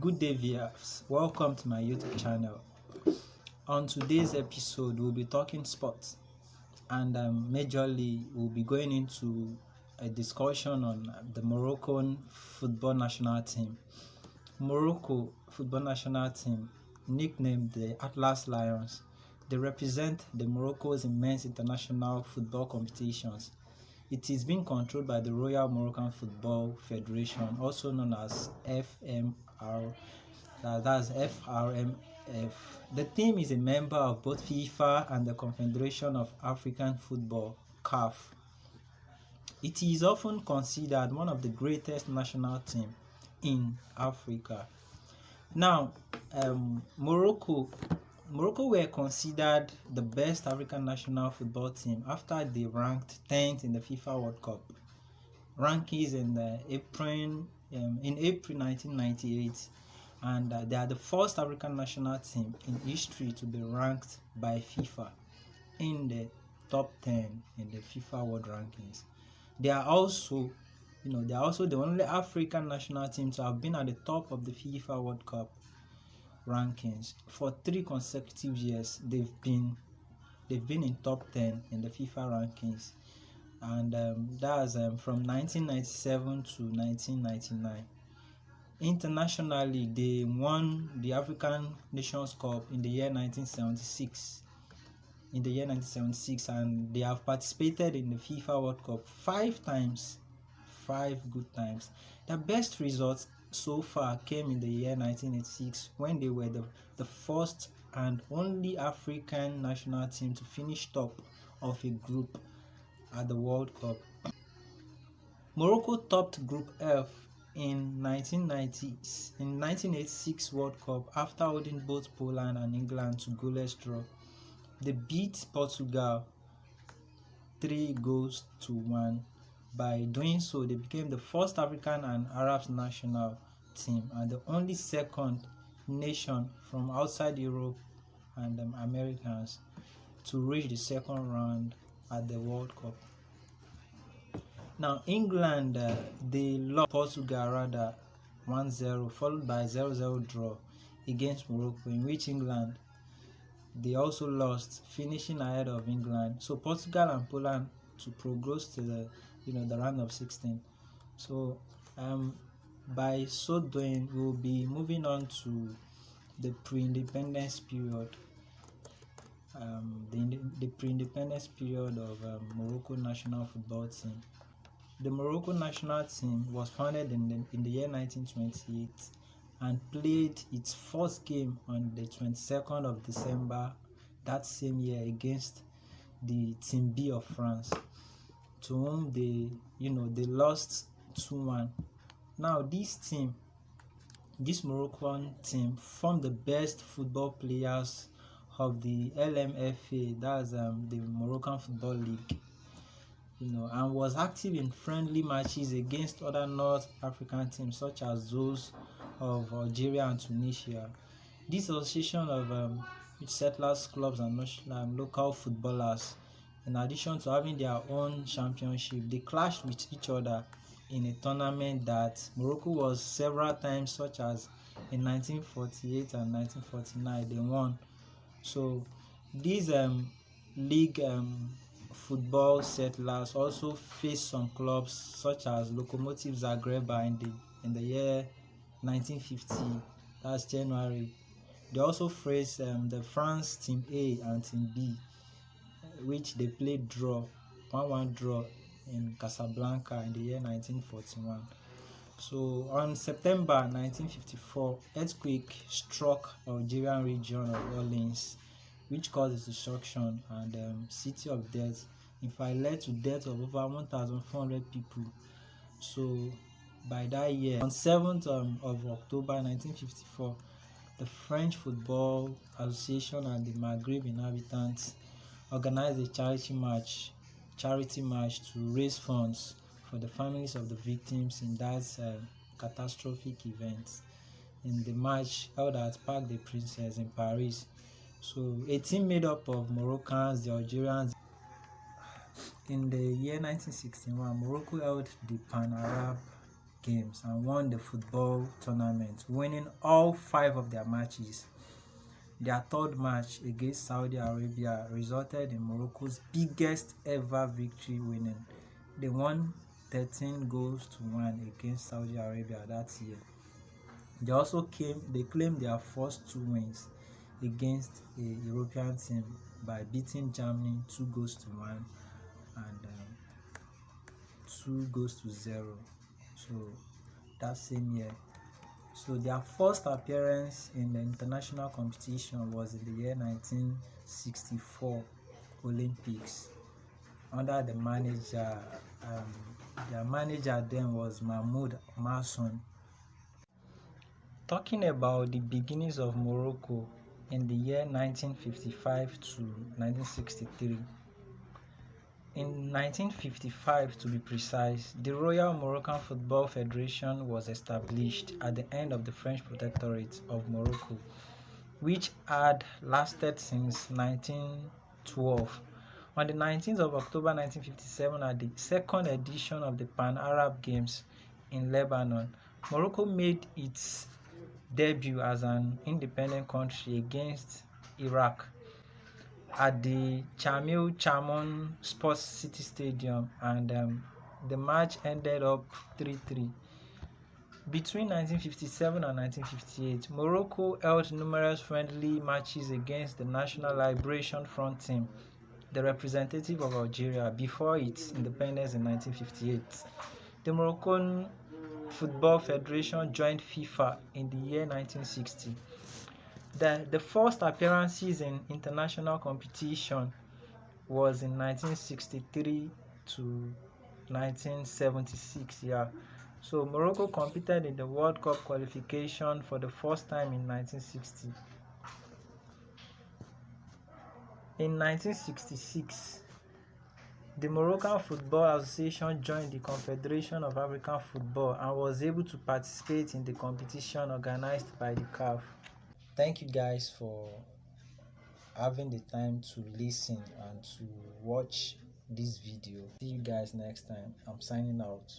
Good day, viewers. Welcome to my YouTube channel. On today's episode, we'll be talking sports, and majorly we'll be going into a discussion on the Moroccan football national team. Morocco football national team, nicknamed the Atlas Lions, they represent the Morocco's immense international football competitions. It is being controlled by the Royal Moroccan Football Federation, also known as FMR. That's FRMF. The team is a member of both FIFA and the Confederation of African Football (CAF). It is often considered one of the greatest national teams in Africa. Now, Morocco were considered the best African national football team after they ranked 10th in the FIFA World Cup rankings in April 1998, and they are the first African national team in history to be ranked by FIFA in the top 10 in the FIFA World Rankings. They are also the only African national team to have been at the top of the FIFA World Cup rankings for 3 consecutive years. They've been in top 10 in the FIFA rankings, and that's from 1997 to 1999. Internationally, they won the African Nations Cup in the year 1976. And they have participated in the FIFA World Cup 5 times, 5 good times. Their best results so far came in the year 1986, when they were the first and only African national team to finish top of a group at the World Cup. Morocco topped Group F in 1986 World Cup after holding both Poland and England to goalless draw. They beat Portugal 3-1. By doing so, they became the first African and Arab national team and the only second nation from outside Europe and Americans to reach the second round at the World Cup. Now, England, they lost Portugal 1-0, followed by a 0-0 draw against Morocco, in which England, they also lost, finishing ahead of England. So Portugal and Poland to progress to the round of 16. So by so doing, we'll be moving on to the pre-independence period. The pre-independence period of Morocco national football team. The Morocco national team was founded in the year 1928 and played its first game on the 22nd of December that same year against the Team B of France, to whom they lost 2-1. Now, this Moroccan team formed the best football players of the LMFA, that's the Moroccan Football League, and was active in friendly matches against other North African teams such as those of Algeria and Tunisia. This association of settlers clubs and local footballers, in addition to having their own championship, they clashed with each other in a tournament that Morocco was several times, such as in 1948 and 1949, they won. So these league football settlers also faced some clubs such as Lokomotiv Zagreb in the year 1950, that's January. They also faced the France Team A and Team B, which they played 1-1 draw in Casablanca in the year 1941. So on September 1954, earthquake struck Algerian region of Orleans, which caused destruction and city of death. In fact, led to death of over 1,400 people. So by that year, on 7th of October 1954, the French Football Association and the Maghreb inhabitants organized a charity march to raise funds for the families of the victims in that catastrophic event. In the march held at Parc des Princes in Paris. So a team made up of Moroccans, the Algerians. In the year 1961, Morocco held the Pan-Arab games and won the football tournament, winning all 5 of their matches. Their third match against Saudi Arabia resulted in Morocco's biggest ever victory, winning. They won 13 goals to 1 against Saudi Arabia that year. They claimed their first 2 wins against a European team by beating Germany 2 goals to 1 and 2 goals to 0. So that same year. So their first appearance in the international competition was in the year 1964 Olympics under the manager. Their manager then was Mahmoud Masson. Talking about the beginnings of Morocco in the year 1955 to 1963. In 1955, to be precise, the Royal Moroccan Football Federation was established at the end of the French Protectorate of Morocco, which had lasted since 1912. On the 19th of October 1957, at the second edition of the Pan-Arab Games in Lebanon, Morocco made its debut as an independent country against Iraq at the Chamil Chamon Sports City Stadium, and the match ended up 3-3. Between 1957 and 1958, Morocco held numerous friendly matches against the National Liberation Front team, the representative of Algeria, before its independence in 1958. The Moroccan Football Federation joined FIFA in the year 1960. The first appearances in international competition was in 1963 to 1976. So Morocco competed in the World Cup qualification for the first time in 1960. In 1966, the Moroccan Football Association joined the Confederation of African Football and was able to participate in the competition organized by the CAF. Thank you guys for having the time to listen and to watch this video. See you guys next time. I'm signing out.